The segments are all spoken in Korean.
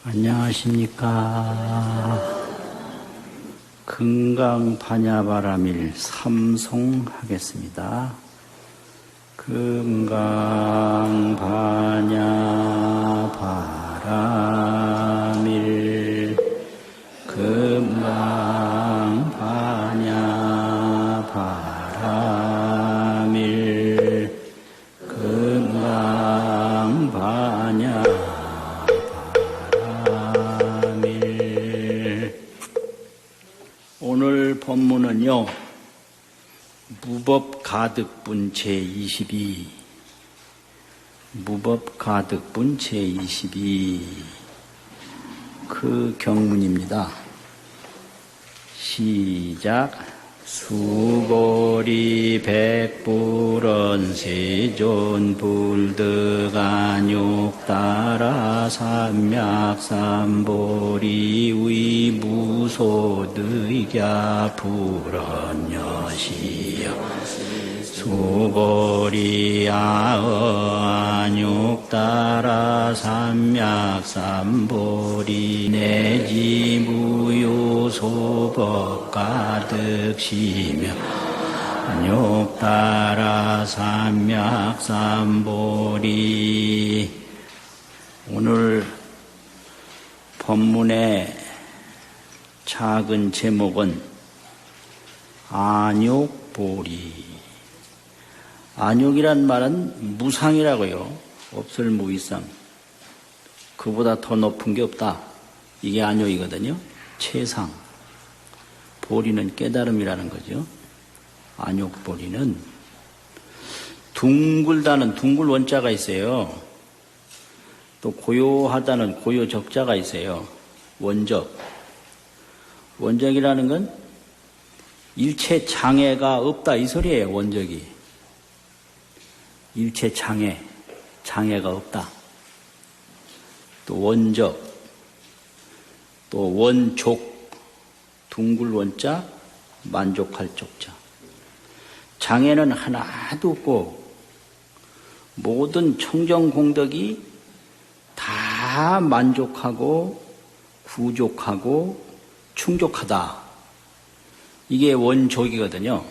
안녕하십니까. 금강반야바라밀 삼송하겠습니다. 금강반야바라밀 금강반야바라밀 금강반야 오늘 법문은요, 무법가득분 제22, 무법가득분 제22, 그 경문입니다. 시작. 수고리 백불언 세존불득안욕따라 삼맥삼보리 위무소득야 불언여시여 수고리 아언욕따라 삼맥삼보리 내지 무요소법가득시며 안욕따라 삼맥삼보리. 오늘 법문의 작은 제목은 안욕보리. 안욕이란 말은 무상이라고요. 없을 무위상. 그보다 더 높은 게 없다. 이게 안욕이거든요. 최상. 보리는 깨달음이라는 거죠. 안욕보리는 둥글다는 둥글 원자가 있어요. 또 고요하다는 고요 적자가 있어요. 원적. 원적이라는 건 일체 장애가 없다 이 소리예요. 원적이. 일체 장애가 없다. 또 원적, 또 원족, 둥글 원자, 만족할 족자. 장애는 하나도 없고 모든 청정공덕이 다 만족하고 구족하고 충족하다. 이게 원족이거든요.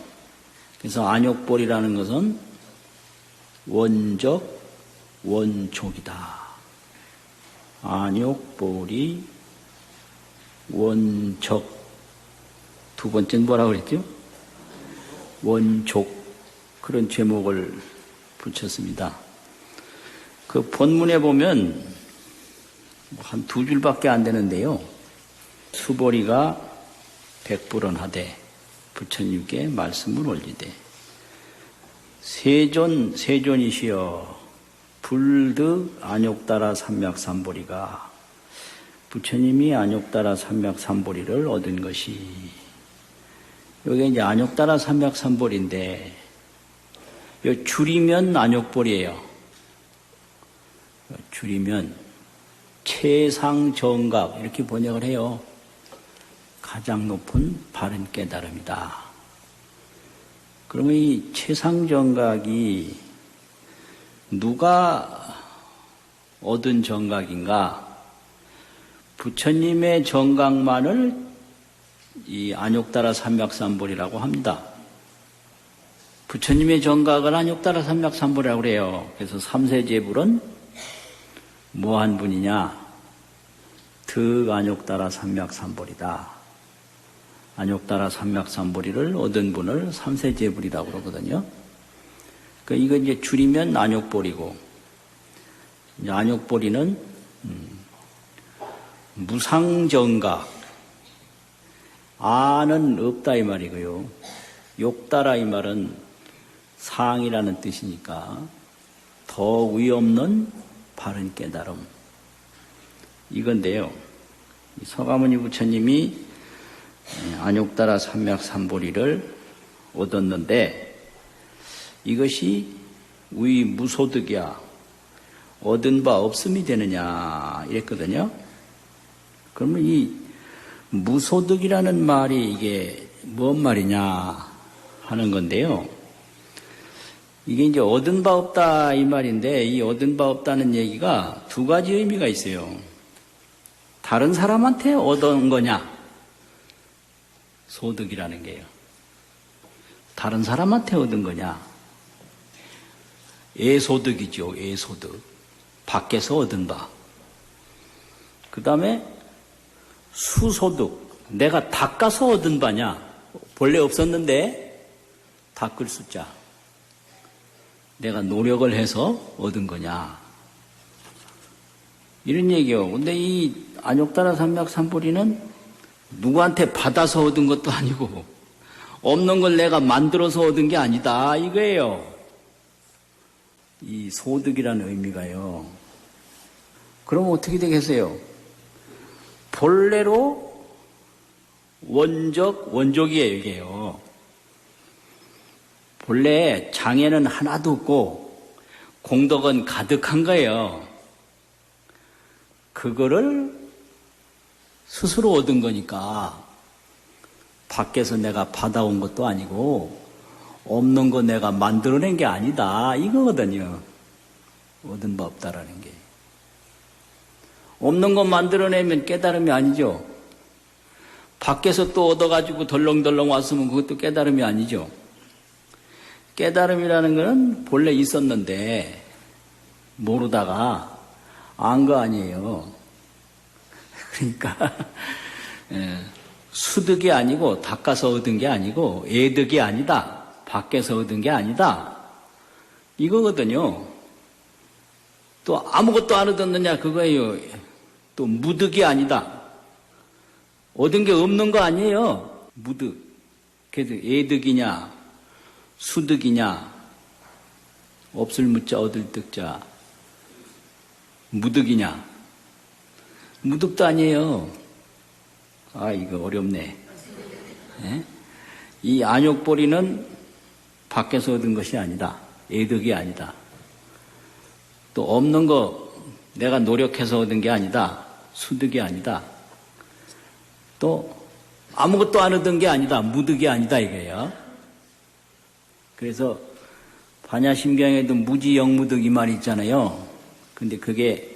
그래서 안욕보리라는 것은 원적, 원족이다. 안욕보리, 원적. 두 번째는 뭐라고 그랬죠? 원족. 그런 제목을 붙였습니다. 그 본문에 보면 한 두 줄밖에 안 되는데요. 수보리가 백불언하되 부처님께 말씀을 올리되 세존이시여 불득 안욕따라 삼맥삼보리가 부처님이 안욕따라 삼맥삼보리를 얻은 것이 여기 이제 안욕따라 삼맥삼보리인데 요 줄이면 안욕보리예요. 줄이면 최상정각 이렇게 번역을 해요. 가장 높은 바른 깨달음이다. 그러면 이 최상정각이 누가 얻은 정각인가? 부처님의 정각만을 이 안욕따라 삼맥삼보리라고 합니다. 부처님의 정각을 안욕따라 삼맥삼보리라고 그래요. 그래서 삼세제불은 뭐한 분이냐? 득 안욕따라 삼맥삼보리다. 안욕따라 삼맥삼보리를 얻은 분을 삼세제불이라고 그러거든요. 그러니까 이거 이제 줄이면 안욕보리고, 안욕보리는 무상정각, 아는 없다 이 말이고요. 욕따라 이 말은 상이라는 뜻이니까 더 위없는 바른 깨달음. 이건데요. 서가모니 부처님이 안욕따라 삼맥삼보리를 얻었는데 이것이 위무소득이야. 얻은 바 없음이 되느냐 이랬거든요. 그러면 이 무소득이라는 말이 이게 뭔 말이냐 하는 건데요. 이게 이제 얻은 바 없다 이 말인데 이 얻은 바 없다는 얘기가 두 가지 의미가 있어요. 다른 사람한테 얻은 거냐? 소득이라는 게요. 다른 사람한테 얻은 거냐? 애소득이죠. 애소득. 밖에서 얻은 바. 그 다음에 수소득. 내가 닦아서 얻은 바냐? 본래 없었는데 닦을 숫자. 내가 노력을 해서 얻은 거냐? 이런 얘기요. 근데 이 안욕다라 삼맥삼보리는 누구한테 받아서 얻은 것도 아니고 없는 걸 내가 만들어서 얻은 게 아니다 이거예요. 이 소득이라는 의미가요. 그럼 어떻게 되겠어요? 본래로 원족이에요 이게요. 본래 장애는 하나도 없고 공덕은 가득한 거예요. 그거를 스스로 얻은 거니까 밖에서 내가 받아온 것도 아니고 없는 거 내가 만들어낸 게 아니다 이거거든요. 얻은 바 없다라는 게. 없는 거 만들어내면 깨달음이 아니죠. 밖에서 또 얻어가지고 덜렁덜렁 왔으면 그것도 깨달음이 아니죠. 깨달음이라는 거는 본래 있었는데 모르다가 안 거 아니에요. 그러니까 수득이 아니고 닦아서 얻은 게 아니고 애득이 아니다. 밖에서 얻은 게 아니다. 이거거든요. 또 아무것도 안 얻었느냐 그거예요. 또 무득이 아니다. 얻은 게 없는 거 아니에요. 무득. 그래서 애득이냐 수득이냐 없을 무자 얻을 득자 무득이냐 무득도 아니에요. 아 이거 어렵네. 네? 이 안욕보리는 밖에서 얻은 것이 아니다. 애득이 아니다. 또 없는 거 내가 노력해서 얻은 게 아니다. 수득이 아니다. 또 아무것도 안 얻은 게 아니다. 무득이 아니다 이거예요. 그래서 반야심경에도 무지영무득 이 말이 있잖아요. 근데 그게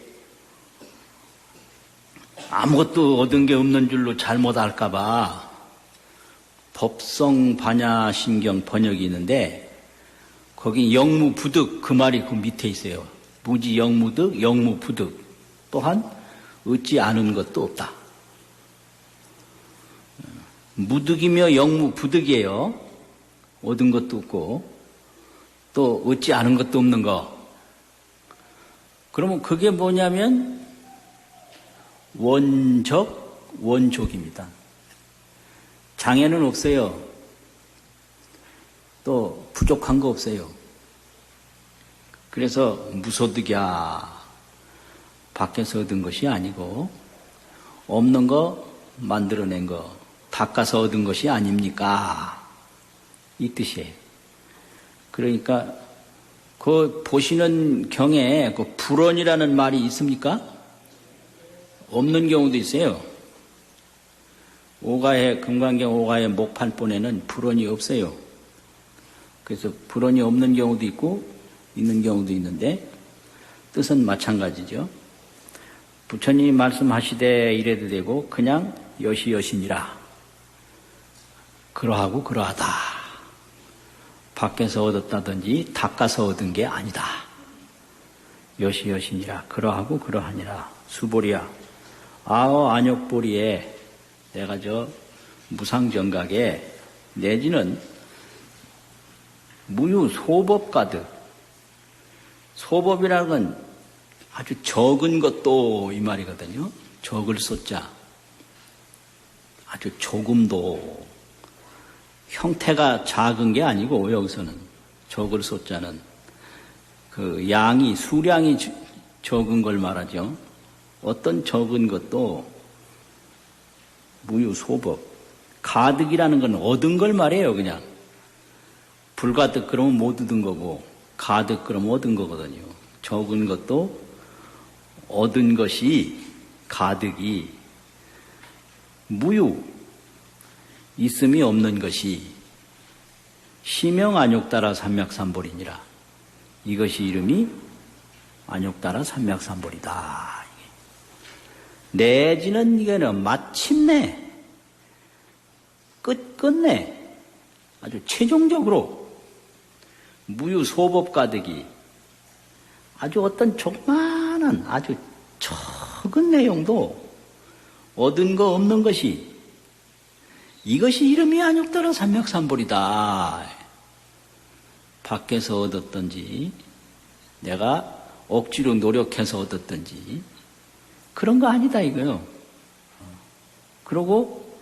아무것도 얻은 게 없는 줄로 잘못 알까봐 법성 반야심경 번역이 있는데 거기 영무부득 그 말이 그 밑에 있어요. 무지영무득 영무부득 또한 얻지 않은 것도 없다. 무득이며 영무부득이에요. 얻은 것도 없고 또 얻지 않은 것도 없는 거. 그러면 그게 뭐냐면 원적, 원족입니다. 장애는 없어요. 또 부족한 거 없어요. 그래서 무소득이야. 밖에서 얻은 것이 아니고 없는 거 만들어낸 거 닦아서 얻은 것이 아닙니까? 이 뜻이에요. 그러니까 그 보시는 경에 그 불언이라는 말이 있습니까? 없는 경우도 있어요. 오가의 금강경 오가의 목판본에는 불언이 없어요. 그래서 불언이 없는 경우도 있고 있는 경우도 있는데 뜻은 마찬가지죠. 부처님이 말씀하시되 이래도 되고 그냥 여시여신이라. 그러하고 그러하다. 밖에서 얻었다든지 닦아서 얻은 게 아니다. 여시여신이라. 그러하고 그러하니라. 수보리야. 아어 안욕보리에 내가 저 무상정각에 내지는 무유소법 가득. 소법이라는 건 아주 적은 것도 이 말이거든요. 적을 쏟자. 아주 조금도. 형태가 작은 게 아니고 여기서는 적을 쏟자는 그 양이 수량이 적은 걸 말하죠. 어떤 적은 것도 무유소법. 가득이라는 건 얻은 걸 말해요. 그냥 불가득 그러면 못 얻은 거고 가득 그러면 얻은 거거든요. 적은 것도 얻은 것이 가득이 무유 있음이 없는 것이 시명 안욕다라 삼맥삼보리니라. 이것이 이름이 안욕다라 삼맥삼보리다. 내지는 이거는 마침내 끝끝내 아주 최종적으로 무유소법 가득이 아주 어떤 조그마한 아주 적은 내용도 얻은 거 없는 것이 이것이 이름이 안욕따라 삼맥삼볼이다. 밖에서 얻었던지 내가 억지로 노력해서 얻었던지 그런 거 아니다 이거요. 그러고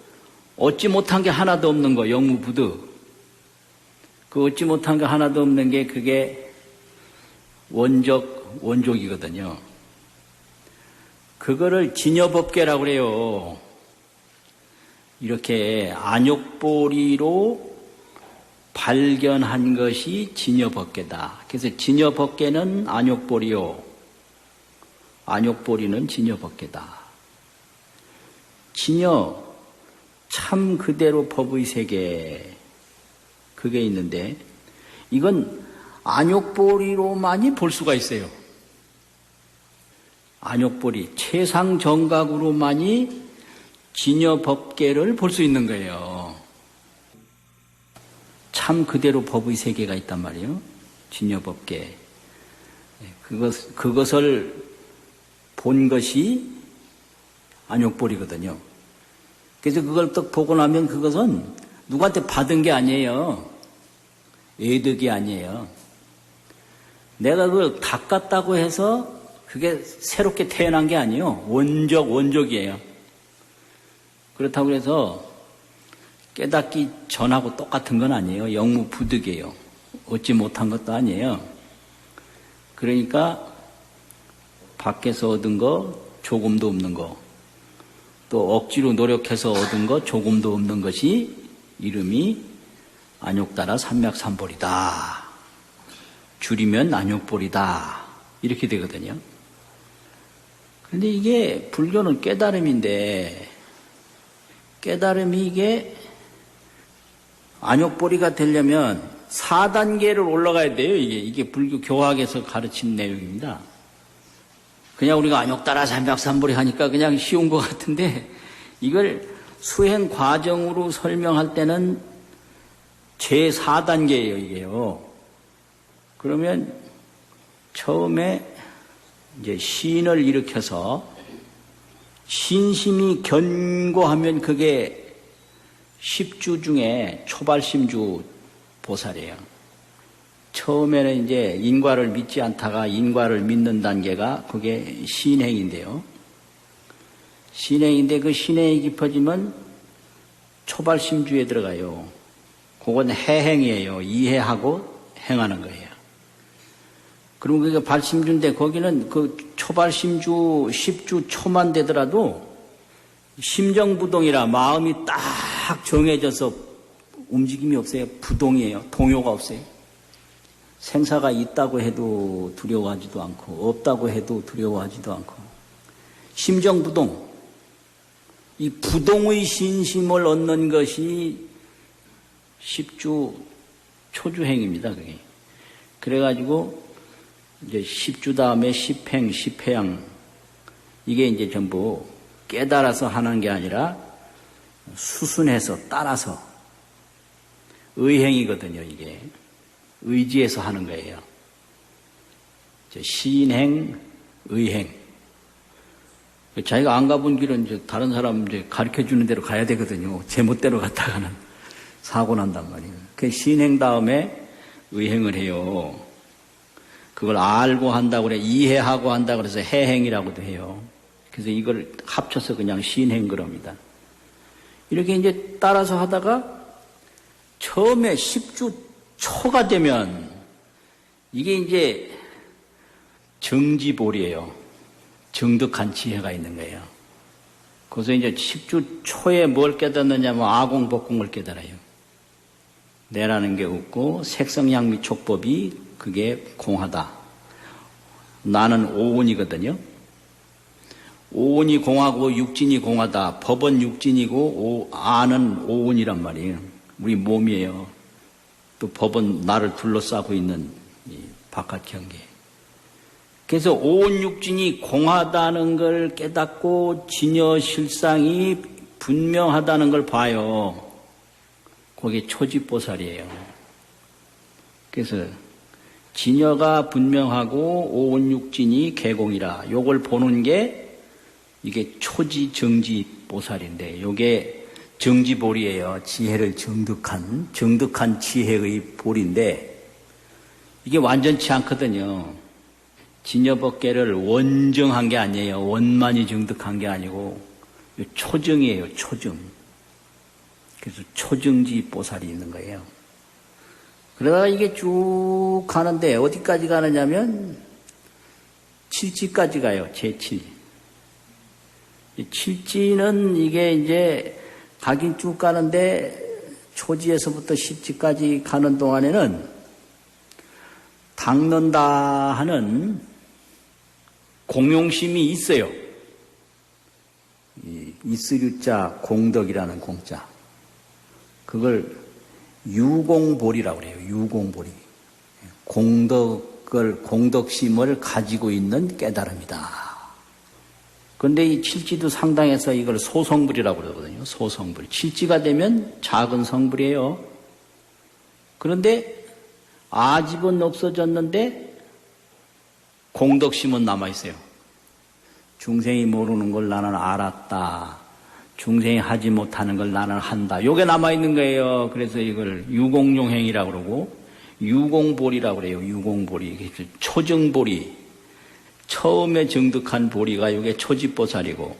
얻지 못한 게 하나도 없는 거 영무부득. 그 얻지 못한 게 하나도 없는 게 그게 원족이거든요. 그거를 진여법계라고 그래요. 이렇게 안욕보리로 발견한 것이 진여법계다. 그래서 진여법계는 안욕보리요. 안욕보리는 진여법계다. 진여, 참 그대로 법의 세계. 그게 있는데, 이건 안욕보리로만이 볼 수가 있어요. 안욕보리, 최상정각으로만이 진여법계를 볼 수 있는 거예요. 참 그대로 법의 세계가 있단 말이에요. 진여법계. 그것을 본 것이 안욕보리거든요. 그래서 그걸 딱 보고 나면 그것은 누구한테 받은 게 아니에요. 애득이 아니에요. 내가 그걸 닦았다고 해서 그게 새롭게 태어난 게 아니에요. 원족이에요. 그렇다고 해서 깨닫기 전하고 똑같은 건 아니에요. 영무부득이에요. 얻지 못한 것도 아니에요. 그러니까 밖에서 얻은 거 조금도 없는 거, 또 억지로 노력해서 얻은 거 조금도 없는 것이 이름이 안욕따라 삼맥삼볼이다. 줄이면 안욕볼이다. 이렇게 되거든요. 그런데 이게 불교는 깨달음인데 깨달음이 이게 안욕보리가 되려면 4단계를 올라가야 돼요. 이게 불교 교학에서 가르친 내용입니다. 그냥 우리가 안욕따라 삼맥삼볼이 하니까 그냥 쉬운 것 같은데 이걸 수행 과정으로 설명할 때는 제4단계예요, 이게요. 그러면 처음에 이제 신을 일으켜서 신심이 견고하면 그게 10주 중에 초발심주 보살이에요. 처음에는 이제 인과를 믿지 않다가 인과를 믿는 단계가 그게 신행인데요. 신행인데 그 신행이 깊어지면 초발심주에 들어가요. 그건 해행이에요. 이해하고 행하는 거예요. 그럼 그게 발심주인데 거기는 그 초발심주 10주 초만 되더라도 심정부동이라 마음이 딱 정해져서 움직임이 없어요. 부동이에요. 동요가 없어요. 생사가 있다고 해도 두려워하지도 않고 없다고 해도 두려워하지도 않고 심정부동. 이 부동의 신심을 얻는 것이 10주 초주행입니다. 그게. 그래가지고 이제 10주 다음에 10행, 10회양 이게 이제 전부 깨달아서 하는 게 아니라 수순해서 따라서 의행이거든요. 이게 의지해서 하는 거예요. 신행, 의행. 자기가 안 가본 길은 이제 다른 사람 이제 가르쳐 주는 대로 가야 되거든요. 제멋대로 갔다가는 사고 난단 말이에요. 그 신행 다음에 의행을 해요. 그걸 알고 한다고 그래, 이해하고 한다고 그래서 해행이라고도 해요. 그래서 이걸 합쳐서 그냥 신행 그럽니다. 이렇게 이제 따라서 하다가 처음에 10주 초가 되면 이게 이제 정지볼이에요. 정득한 지혜가 있는 거예요. 그래서 이제 10주 초에 뭘 깨닫느냐면 아공복공을 깨달아요. 내라는 게 없고 색성향미 촉법이 그게 공하다. 나는 오온이거든요. 오온이 공하고 육진이 공하다. 법은 육진이고 아는 오온이란 말이에요. 우리 몸이에요. 또 법은 나를 둘러싸고 있는 이 바깥 경계. 그래서 오온육진이 공하다는 걸 깨닫고 진여실상이 분명하다는 걸 봐요. 그게 초지보살이에요. 그래서 진여가 분명하고 오온육진이 개공이라 요걸 보는 게 이게 초지정지보살인데 요게 정지볼이에요. 지혜를 정득한 지혜의 볼인데 이게 완전치 않거든요. 진여법계를 원정한 게 아니에요. 원만히 정득한 게 아니고 초정이에요. 초정. 그래서 초정지보살이 있는 거예요. 그러다가 이게 쭉 가는데 어디까지 가느냐면 칠지까지 가요. 제7. 칠지는 이게 이제 가긴 쭉 가는데 초지에서부터 십지까지 가는 동안에는 닦는다 하는 공용심이 있어요. 이스류자 공덕이라는 공자. 그걸 유공볼이라고 그래요. 유공볼이. 공덕심을 가지고 있는 깨달음이다. 그런데 이 칠지도 상당해서 이걸 소성불이라고 그러거든요. 소성불. 칠지가 되면 작은 성불이에요. 그런데 아집은 없어졌는데 공덕심은 남아있어요. 중생이 모르는 걸 나는 알았다. 중생이 하지 못하는 걸 나는 한다. 요게 남아있는 거예요. 그래서 이걸 유공용행이라고 그러고 유공볼이라고 그래요. 유공볼이. 초정볼이. 처음에 정득한 보리가 요게 초지보살이고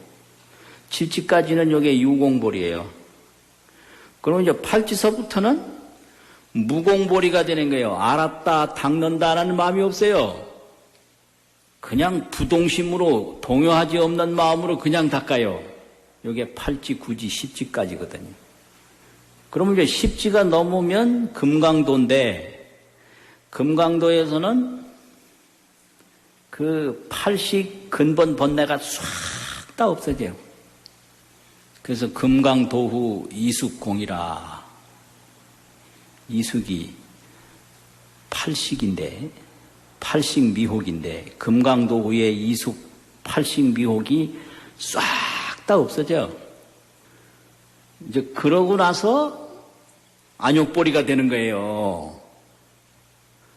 칠지까지는 요게 유공보리예요. 그러면 이제 팔지서부터는 무공보리가 되는 거예요. 알았다, 닦는다라는 마음이 없어요. 그냥 부동심으로 동요하지 없는 마음으로 그냥 닦아요. 요게 팔지, 구지, 십지까지거든요. 그러면 이제 십지가 넘으면 금강도인데 금강도에서는 그 팔식 근본 번뇌가 싹 다 없어져요. 그래서 금강도후 이숙공이라. 이숙이 팔식인데, 팔식 미혹인데, 금강도후의 이숙 팔식 미혹이 싹 다 없어져. 이제 그러고 나서 안욕보리가 되는 거예요.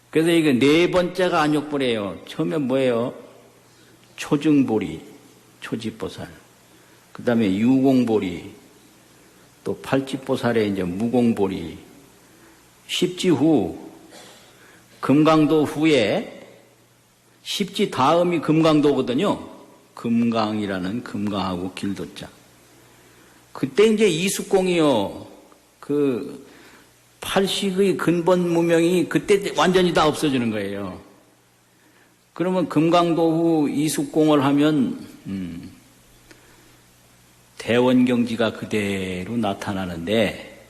그래서 이게 네 번째가 안욕보리예요. 처음에 뭐예요? 초증보리, 초지보살. 그 다음에 유공보리, 또 팔지보살의 이제 무공보리, 십지 후, 금강도 후에, 십지 다음이 금강도거든요. 금강이라는 금강하고 길도자. 그때 이제 이숙공이요. 그, 팔식의 근본 무명이 그때 완전히 다 없어지는 거예요. 그러면 금강도후 이숙공을 하면 대원경지가 그대로 나타나는데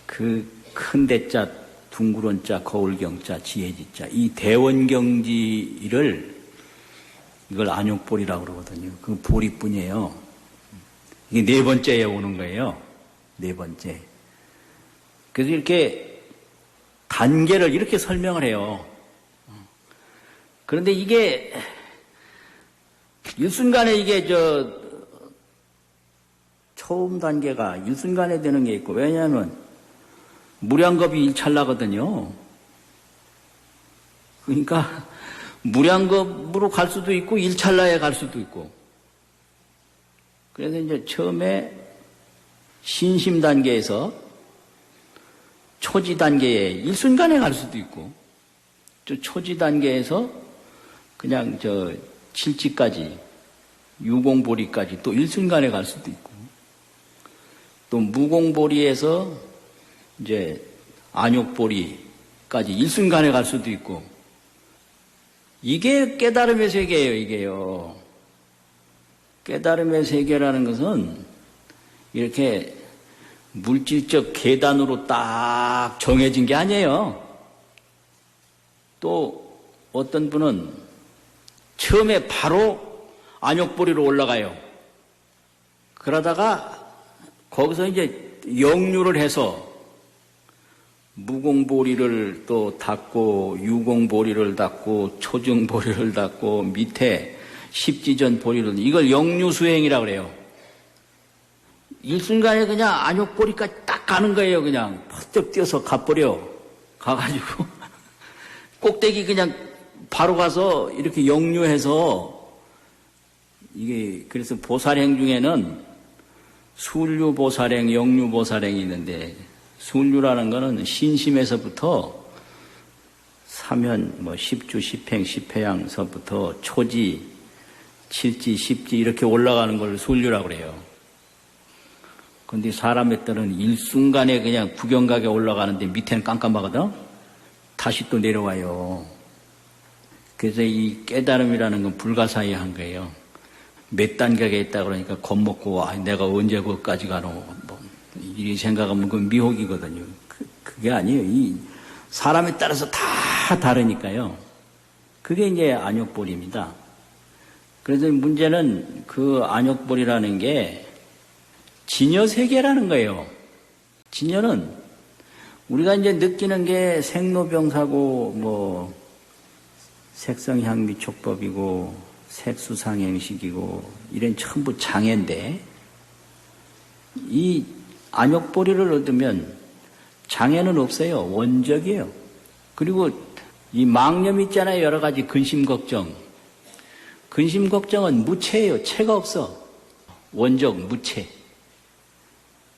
그 큰 대자, 둥그런 자, 거울경자, 지혜지자 이 대원경지를 이걸 안욕보리라고 그러거든요. 그 보리뿐이에요. 이게 네 번째에 오는 거예요. 네 번째. 그래서 이렇게 단계를 이렇게 설명을 해요. 그런데 이게 일순간에 이게 처음 단계가 일순간에 되는 게 있고 왜냐하면 무량겁이 일찰나거든요. 그러니까 무량겁으로 갈 수도 있고 일찰나에 갈 수도 있고. 그래서 이제 처음에 신심 단계에서 초지 단계에 일순간에 갈 수도 있고, 초지 단계에서 그냥 칠지까지, 유공보리까지 또 일순간에 갈 수도 있고, 또 무공보리에서 이제 안욕보리까지 일순간에 갈 수도 있고, 이게 깨달음의 세계예요, 이게요. 깨달음의 세계라는 것은 이렇게 물질적 계단으로 딱 정해진 게 아니에요. 또 어떤 분은 처음에 바로 안욕보리로 올라가요. 그러다가 거기서 이제 역류를 해서 무공보리를 또 닦고 유공보리를 닦고 초증보리를 닦고 밑에 십지전보리를 이걸 영유수행이라고 그래요. 일순간에 그냥 안욕보리까지 딱 가는 거예요. 그냥 퍼쩍 뛰어서 가버려. 가가지고 꼭대기 그냥 바로 가서 이렇게 영유해서 이게 그래서 보살행 중에는 순류보살행, 영유보살행이 있는데 순류라는 거는 신심에서부터 사면, 십주, 십행, 십회양서부터 초지, 칠지, 십지 이렇게 올라가는 걸 순류라고 그래요. 근데 사람의 딸은 일순간에 그냥 구경각에 올라가는데 밑에는 깜깜하거든? 다시 또 내려와요. 그래서 이 깨달음이라는 건 불가사의한 거예요. 몇 단계가 있다 그러니까 겁먹고, 내가 언제 거기까지 가노? 이 생각하면 그건 미혹이거든요. 그게 아니에요. 이 사람에 따라서 다 다르니까요. 그게 이제 안욕보리입니다. 그래서 문제는 그 안욕보리라는 게 진여세계라는 거예요. 진여는 우리가 이제 느끼는 게 생로병사고, 색성향미촉법이고, 색수상행식이고, 이런 전부 장애인데, 이 안욕보리를 얻으면 장애는 없어요. 원적이에요. 그리고 이 망념 있잖아요. 여러 가지 근심 걱정. 근심 걱정은 무체예요. 체가 없어. 원적 무체.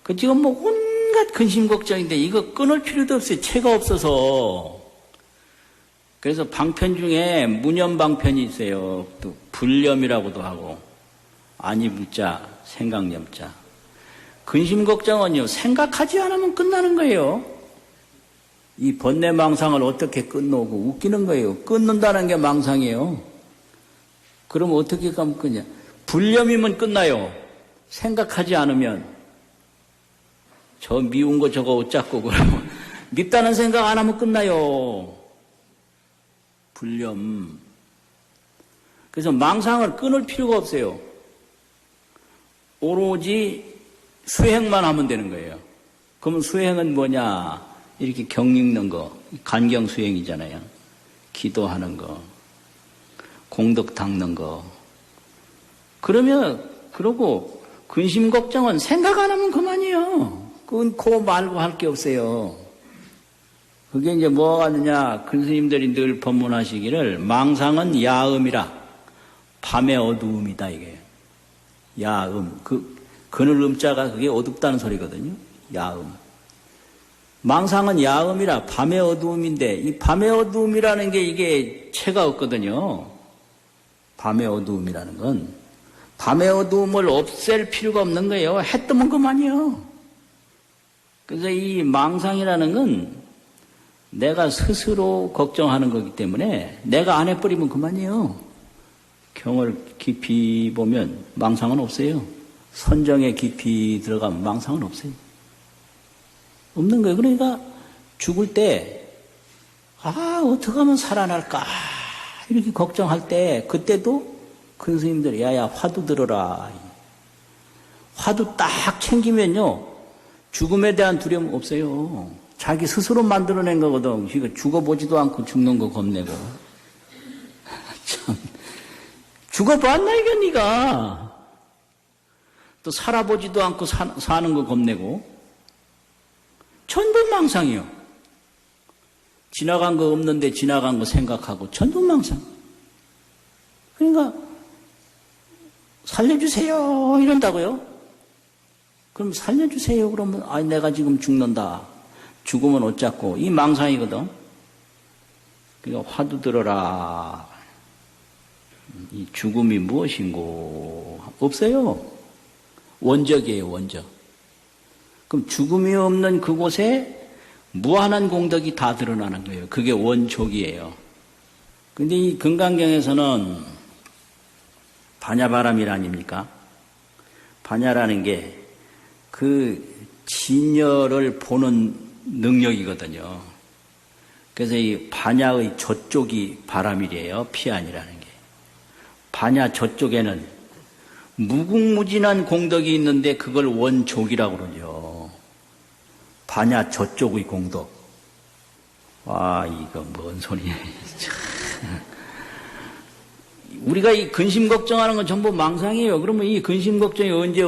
그 지금 온갖 근심 걱정인데 이거 끊을 필요도 없어요. 체가 없어서. 그래서 방편 중에 무념방편이 있어요. 또 불념이라고도 하고 아니무자, 생각념자. 근심 걱정은요, 생각하지 않으면 끝나는 거예요. 이 번뇌망상을 어떻게 끊노고 웃기는 거예요. 끊는다는 게 망상이에요. 그럼 어떻게 하면 끊냐? 불념이면 끝나요. 생각하지 않으면. 저 미운 거 저거 어쩌고 그러면 밉다는 생각 안 하면 끝나요. 불념. 그래서 망상을 끊을 필요가 없어요. 오로지 수행만 하면 되는 거예요. 그러면 수행은 뭐냐? 이렇게 경 읽는 거, 간경 수행이잖아요. 기도하는 거, 공덕 닦는 거. 그러고 근심 걱정은 생각 안 하면 그만이에요. 그건 그 말고 할 게 없어요. 그게 이제 뭐가 하느냐? 큰 스님들이 늘 법문하시기를 망상은 야음이라 밤의 어두움이다 이게. 야음. 그늘 음자가 그게 어둡다는 소리거든요. 야음. 망상은 야음이라 밤의 어두움인데 이 밤의 어두움이라는 게 이게 체가 없거든요. 밤의 어두움이라는 건 밤의 어두움을 없앨 필요가 없는 거예요. 해 뜨면 그만이요. 그래서 이 망상이라는 건 내가 스스로 걱정하는 거기 때문에 내가 안 해버리면 그만이에요. 경을 깊이 보면 망상은 없어요. 선정에 깊이 들어가면 망상은 없어요. 없는 거예요. 그러니까 죽을 때, 어떻게 하면 살아날까? 이렇게 걱정할 때, 그때도 큰 스님들이, 화두 들어라. 화두 딱 챙기면요, 죽음에 대한 두려움 없어요. 자기 스스로 만들어낸 거거든. 그러니까 죽어보지도 않고 죽는 거 겁내고. 참. 죽어봤나, 이거 니가. 또 살아보지도 않고 사는 거 겁내고 전부 망상이요. 지나간 거 없는데 지나간 거 생각하고 전부 망상. 그러니까 살려주세요 이런다고요. 그럼 살려주세요 그러면 내가 지금 죽는다. 죽으면 어쩌고 이 망상이거든. 그러니까 화두 들어라. 이 죽음이 무엇인고 없어요. 원적이에요, 원적. 그럼 죽음이 없는 그곳에 무한한 공덕이 다 드러나는 거예요. 그게 원족이에요. 근데 이 금강경에서는 반야바람일 아닙니까? 반야라는 게 그 진여를 보는 능력이거든요. 그래서 이 반야의 저쪽이 바람이래요. 피안이라는 게. 반야 저쪽에는 무궁무진한 공덕이 있는데 그걸 원족이라고 그러죠. 반야 저쪽의 공덕. 와, 이거 뭔 소리야. 우리가 이 근심 걱정하는 건 전부 망상이에요. 그러면 이 근심 걱정이 언제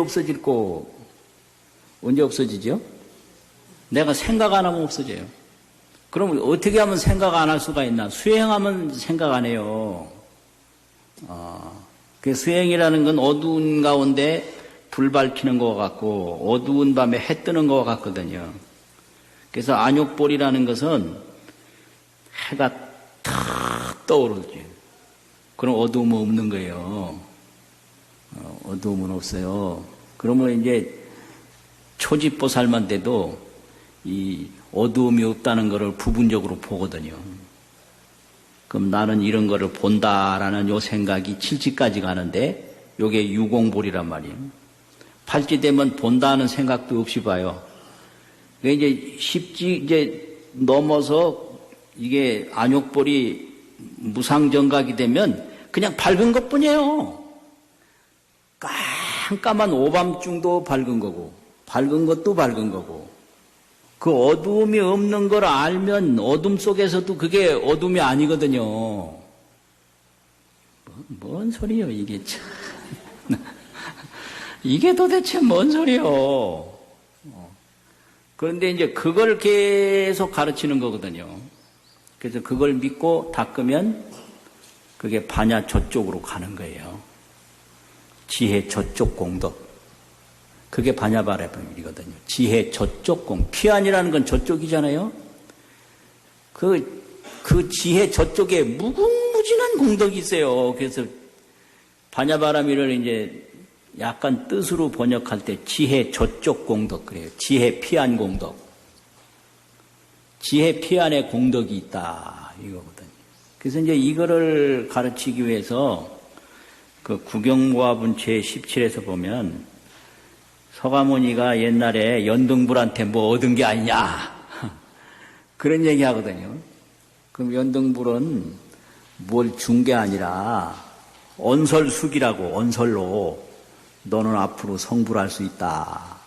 없어지죠? 내가 생각 안 하면 없어져요. 그럼 어떻게 하면 생각 안 할 수가 있나? 수행하면 생각 안 해요. 그 수행이라는 건 어두운 가운데 불 밝히는 것 같고 어두운 밤에 해 뜨는 것 같거든요. 그래서 안욕볼이라는 것은 해가 탁 떠오르죠. 그럼 어두움은 없는 거예요. 어두움은 없어요. 그러면 이제 초지보살만 돼도 이 어두움이 없다는 것을 부분적으로 보거든요. 그럼 나는 이런 거를 본다라는 요 생각이 칠지까지 가는데 요게 유공볼이란 말이에요. 팔찌되면 본다는 생각도 없이 봐요. 이제 이제 넘어서 이게 안욕볼이 무상정각이 되면 그냥 밝은 것 뿐이에요. 깜깜한 오밤중도 밝은 거고, 밝은 것도 밝은 거고, 그 어두움이 없는 걸 알면 어둠 속에서도 그게 어둠이 아니거든요. 뭔 소리요, 이게 참. 이게 도대체 뭔 소리요. 그런데 이제 그걸 계속 가르치는 거거든요. 그래서 그걸 믿고 닦으면 그게 반야 저쪽으로 가는 거예요. 지혜 저쪽 공덕. 그게 반야바라밀이거든요. 지혜 저쪽 피안이라는 건 저쪽이잖아요. 그 지혜 저쪽에 무궁무진한 공덕이 있어요. 그래서 반야바라밀을 이제 약간 뜻으로 번역할 때 지혜 저쪽 공덕 그래요. 지혜 피안 공덕. 지혜 피안에 공덕이 있다. 이거거든요. 그래서 이제 이거를 가르치기 위해서 그 구경모합은 제17에서 보면 서가모니가 옛날에 연등불한테 뭐 얻은 게 아니냐. 그런 얘기 하거든요. 그럼 연등불은 뭘 준 게 아니라 언설숙이라고 언설로 너는 앞으로 성불할 수 있다.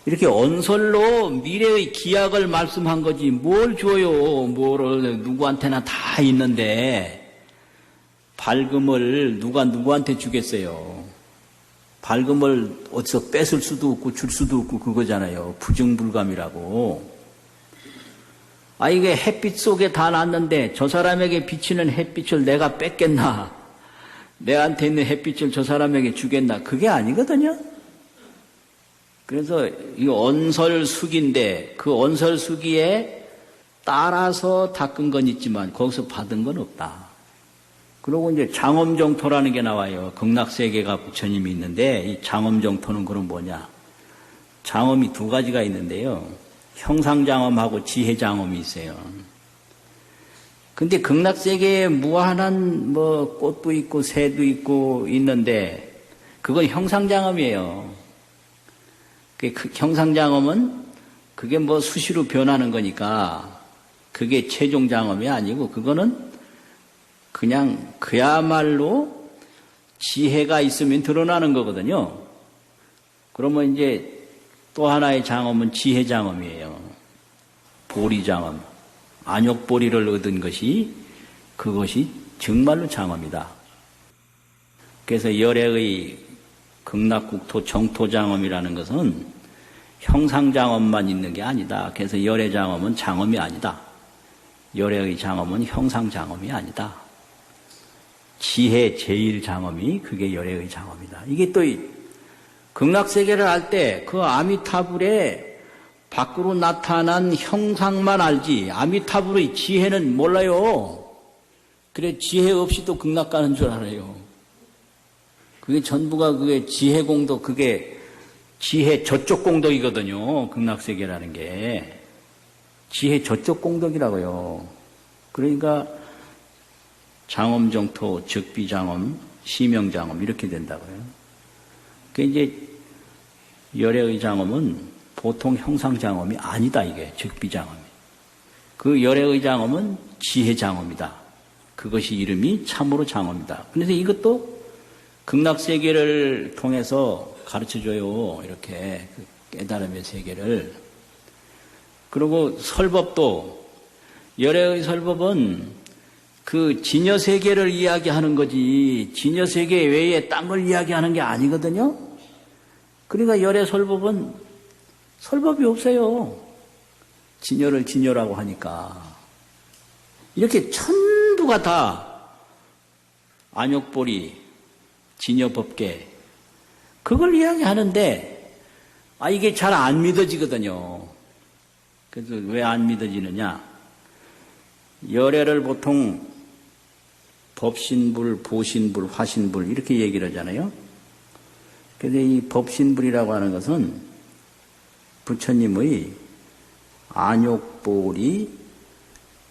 이렇게 언설로 미래의 기약을 말씀한 거지 뭘 줘요. 뭐를 누구한테나 다 있는데 밝음을 누가 누구한테 주겠어요. 밝음을 어디서 뺏을 수도 없고 줄 수도 없고 그거잖아요. 부증불감이라고. 이게 햇빛 속에 다 났는데 저 사람에게 비치는 햇빛을 내가 뺏겠나? 내한테 있는 햇빛을 저 사람에게 주겠나? 그게 아니거든요. 그래서 이 언설숙인데 그 언설숙이에 따라서 닦은 건 있지만 거기서 받은 건 없다. 그리고 이제 장엄정토라는 게 나와요. 극락세계가 부처님이 있는데 이 장엄정토는 그럼 뭐냐? 장엄이 두 가지가 있는데요. 형상장엄하고 지혜장엄이 있어요. 근데 극락세계에 무한한 뭐 꽃도 있고 새도 있고 있는데 그건 형상장엄이에요. 그 형상장엄은 그게 뭐 수시로 변하는 거니까 그게 최종장엄이 아니고 그거는 그냥 그야말로 지혜가 있으면 드러나는 거거든요. 그러면 이제 또 하나의 장엄은 지혜장엄이에요. 보리장엄. 안욕보리를 얻은 것이 그것이 정말로 장엄이다. 그래서 열애의 극락국토 정토장엄이라는 것은 형상장엄만 있는 게 아니다. 그래서 열애장엄은 장엄이 아니다. 열애의 장엄은 형상장엄이 아니다. 지혜 제1장엄이 그게 열애의 장엄이다. 이게 또 극락세계를 알 때 그 아미타불의 밖으로 나타난 형상만 알지 아미타불의 지혜는 몰라요. 그래 지혜 없이도 극락 가는 줄 알아요. 그게 전부가 그게 지혜 공덕 그게 지혜 저쪽 공덕이거든요. 극락세계라는 게 지혜 저쪽 공덕이라고요. 그러니까 장엄정토, 적비장엄, 시명장엄 이렇게 된다고요. 그 이제 열애의 장엄은 보통 형상장엄이 아니다. 이게 적비장엄이. 그 열애의 장엄은 지혜장엄이다. 그것이 이름이 참으로 장엄이다. 그래서 이것도 극락세계를 통해서 가르쳐줘요. 이렇게 깨달음의 세계를. 그리고 설법도 열애의 설법은 그 진여세계를 이야기하는 거지 진여세계 외에 딴 걸 이야기하는 게 아니거든요. 그러니까 열애 설법은 설법이 없어요. 진여를 진여라고 하니까. 이렇게 전부가 다 안욕보리, 진여법계 그걸 이야기하는데 이게 잘 안 믿어지거든요. 그래서 왜 안 믿어지느냐? 열애를 보통 법신불, 보신불, 화신불 이렇게 얘기를 하잖아요. 그래서 이 법신불이라고 하는 것은 부처님의 안욕보리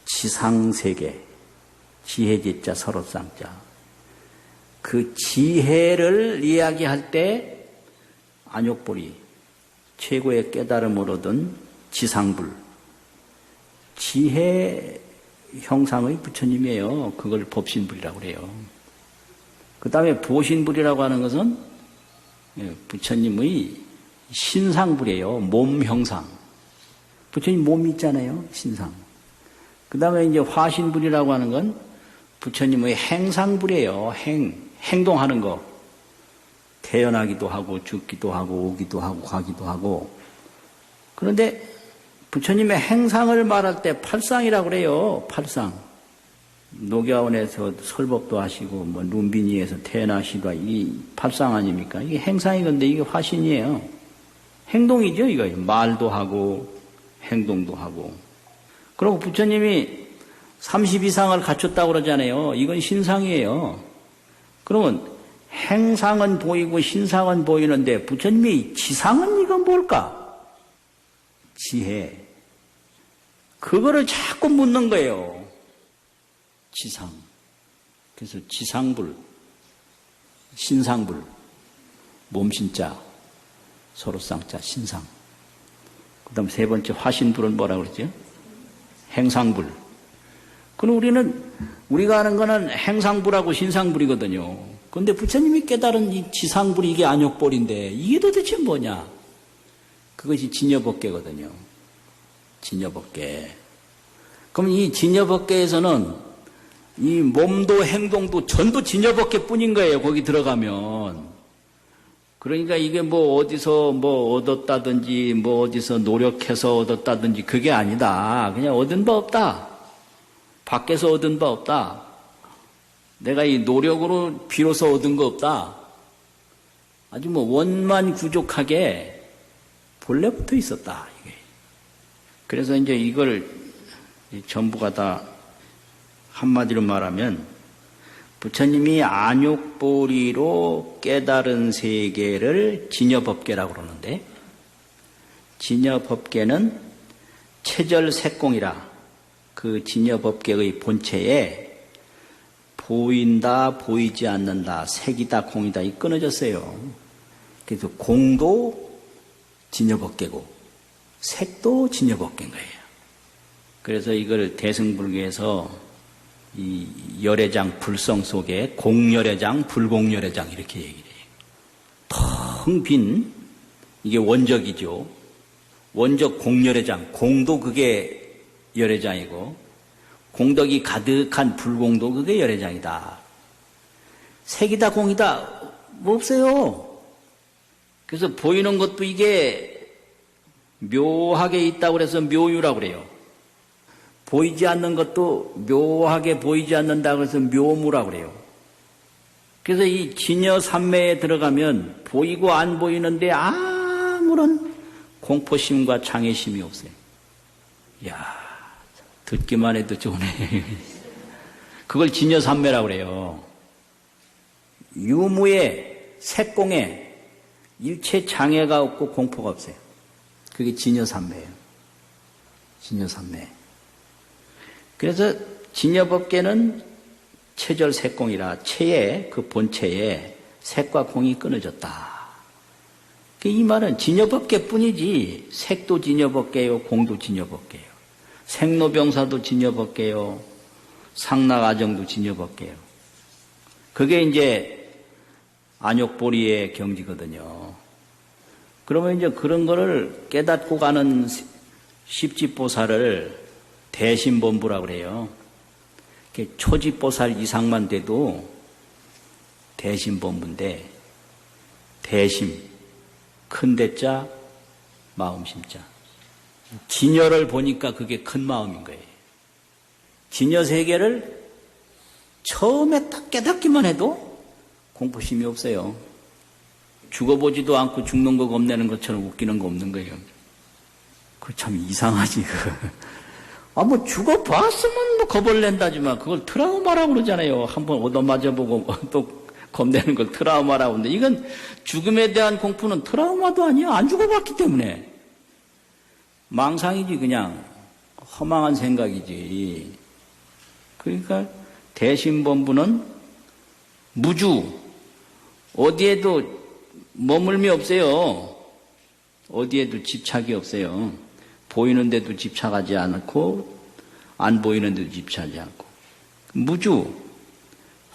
지상세계, 지혜지자 서로쌍자 그 지혜를 이야기할 때 안욕보리 최고의 깨달음을 얻은 지상불 지혜 형상의 부처님이에요. 그걸 법신불이라고 그래요. 그 다음에 보신불이라고 하는 것은 부처님의 신상불이에요. 몸 형상. 부처님 몸이 있잖아요. 신상. 그 다음에 이제 화신불이라고 하는 건 부처님의 행상불이에요. 행동하는 거. 태어나기도 하고, 죽기도 하고, 오기도 하고, 가기도 하고. 그런데 부처님의 행상을 말할 때 팔상이라고 그래요. 팔상. 녹야원에서 설법도 하시고, 룸비니에서 태어나시고, 이 팔상 아닙니까? 이게 행상이건데 이게 화신이에요. 행동이죠, 이거. 말도 하고, 행동도 하고. 그리고 부처님이 30 이상을 갖췄다고 그러잖아요. 이건 신상이에요. 그러면 행상은 보이고 신상은 보이는데 부처님이 지상은 이건 뭘까? 지혜. 그거를 자꾸 묻는 거예요. 지상. 그래서 지상불, 신상불, 몸신자, 서로쌍자, 신상. 그 다음 세 번째 화신불은 뭐라고 그러죠? 행상불. 그럼 우리가 아는 거는 행상불하고 신상불이거든요. 그런데 부처님이 깨달은 이 지상불이 이게 안욕불인데 이게 도대체 뭐냐? 그것이 진여법계거든요. 진여법계. 그럼 이 진여법계에서는 이 몸도 행동도 전부 진여법계 뿐인 거예요. 거기 들어가면. 그러니까 이게 어디서 얻었다든지 어디서 노력해서 얻었다든지 그게 아니다. 그냥 얻은 바 없다. 밖에서 얻은 바 없다. 내가 이 노력으로 비로소 얻은 거 없다. 아주 원만구족하게 본래부터 있었다. 이게. 그래서 이제 이걸 전부가 다 한마디로 말하면 부처님이 안욕보리로 깨달은 세계를 진여법계라고 그러는데 진여법계는 체절색공이라 그 진여법계의 본체에 보인다, 보이지 않는다, 색이다, 공이다 이 끊어졌어요. 그래서 공도 진여법계고 색도 진여법계인 거예요. 그래서 이걸 대승불교에서 이 열애장 불성 속에 공열애장, 불공열애장 이렇게 얘기를 해요. 텅 빈 이게 원적이죠. 원적 공열애장, 공도 그게 열애장이고 공덕이 가득한 불공도 그게 열애장이다. 색이다 공이다 없어요. 그래서 보이는 것도 이게 묘하게 있다고 그래서 묘유라고 그래요. 보이지 않는 것도 묘하게 보이지 않는다고 해서 묘무라고 그래요. 그래서 이 진여삼매에 들어가면 보이고 안 보이는데 아무런 공포심과 장애심이 없어요. 이야, 듣기만 해도 좋네. 그걸 진여삼매라고 그래요. 유무에, 색공에 일체 장애가 없고 공포가 없어요. 그게 진여삼매예요. 진여삼매. 그래서 진여법계는 체절색공이라 체의 그 본체에 색과 공이 끊어졌다. 이 말은 진여법계뿐이지 색도 진여법계요, 공도 진여법계요, 생로병사도 진여법계요, 상락아정도 진여법계요. 그게 이제 안욕보리의 경지거든요. 그러면 이제 그런 거를 깨닫고 가는 십지보살을 대신범부라고 그래요. 초지보살 이상만 돼도 대신범부인데, 대심, 큰 대자, 마음심자. 진여를 보니까 그게 큰 마음인 거예요. 진여 세계를 처음에 딱 깨닫기만 해도 공포심이 없어요. 죽어보지도 않고 죽는 거 겁내는 것처럼 웃기는 거 없는 거예요. 그 참 이상하지. 뭐 죽어봤으면 뭐 겁을 낸다지만 그걸 트라우마라고 그러잖아요. 한번 얻어맞아보고 또 겁내는 걸 트라우마라고 하는데, 이건 죽음에 대한 공포는 트라우마도 아니야. 안 죽어봤기 때문에. 망상이지, 그냥. 허망한 생각이지. 그러니까 대신범부는 무주, 어디에도 머물미 없어요. 어디에도 집착이 없어요. 보이는 데도 집착하지 않고 안 보이는 데도 집착하지 않고 무주.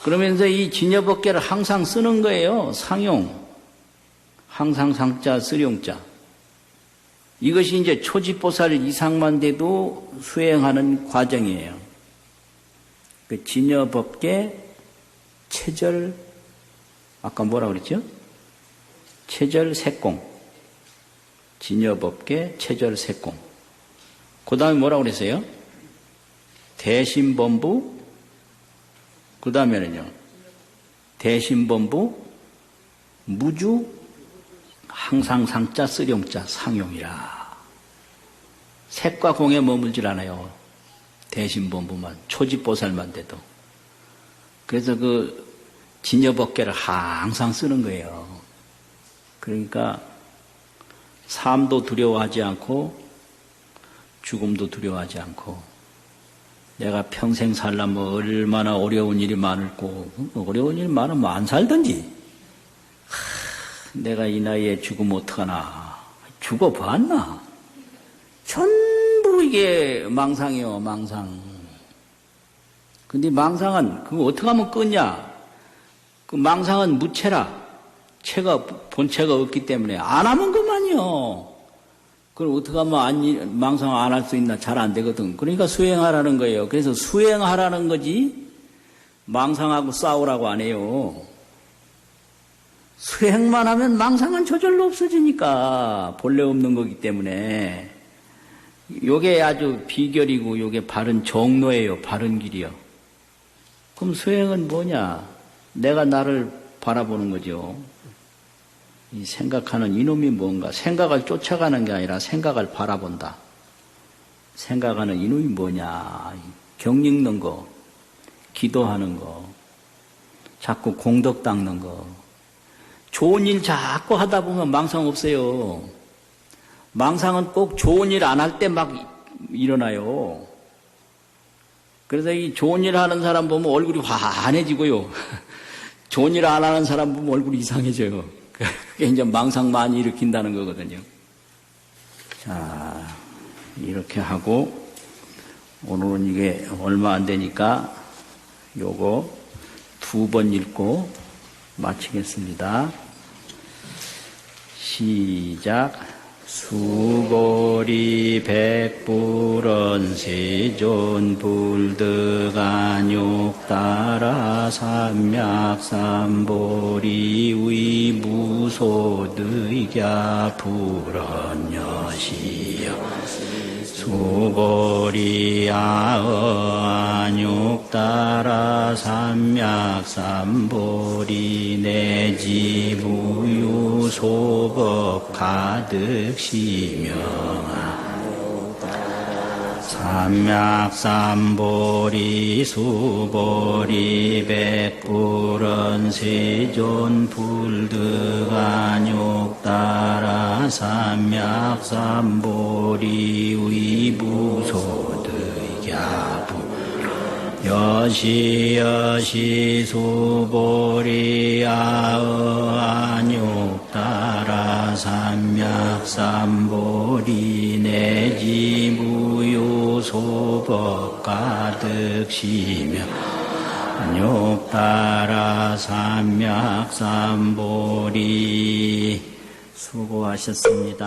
그러면서 이 진여법계를 항상 쓰는 거예요. 상용, 항상 상자, 쓰룡자. 이것이 이제 초지보살 이상만 돼도 수행하는 과정이에요. 그 진여법계 체절, 아까 뭐라 그랬죠? 체절 색공. 진여법계 체절 색공. 그 다음에 뭐라고 그랬어요? 대신범부. 그 다음에는요, 대신범부, 무주, 항상 상자, 쓰룡자, 상용이라. 색과 공에 머물질 않아요. 대신범부만, 초지보살만 돼도. 그래서 그 진여법계를 항상 쓰는 거예요. 그러니까 삶도 두려워하지 않고 죽음도 두려워하지 않고, 내가 평생 살려면 얼마나 어려운 일이 많을고, 어려운 일이 많으면 안 살든지, 내가 이 나이에 죽으면 어떡하나, 죽어봤나, 전부 이게 망상이요, 망상. 근데 망상은 그거 어떻게 하면 끊냐? 그 망상은 무체라. 체가, 본체가 없기 때문에 안 하면 그만이요. 그럼 어떻게 하면 망상 안 할 수 있나? 잘 안 되거든. 그러니까 수행하라는 거예요. 그래서 수행하라는 거지 망상하고 싸우라고 안 해요. 수행만 하면 망상은 저절로 없어지니까, 본래 없는 거기 때문에. 요게 아주 비결이고 요게 바른 정로예요. 바른 길이요. 그럼 수행은 뭐냐? 내가 나를 바라보는 거죠. 이 생각하는 이놈이 뭔가, 생각을 쫓아가는 게 아니라 생각을 바라본다. 생각하는 이놈이 뭐냐? 경 읽는 거, 기도하는 거, 자꾸 공덕 닦는 거. 좋은 일 자꾸 하다 보면 망상 없어요. 망상은 꼭 좋은 일 안 할 때 막 일어나요. 그래서 이 좋은 일 하는 사람 보면 얼굴이 환해지고요. 좋은 일 안 하는 사람 보면 얼굴이 이상해져요. 그게 이제 망상 많이 일으킨다는 거거든요. 자, 이렇게 하고, 오늘은 이게 얼마 안 되니까 요거 2번 읽고 마치겠습니다. 시작. 수고리 백불언 세존 불득안욕 따라 삼맥삼보리 위무소득야 불언여시여 수고리 아언욕 따라 삼맥삼보리 내지무유 소법 가득 시명하 삼맥삼보리 수보리 백불언 세존 불득안욕 따라 삼맥삼보리 위무소득야부 여시 수보리 아언욕 따라 삼맥삼보리 내지무유 소법 가득 시며 안욕 따라 삼맥삼보리. 수고하셨습니다.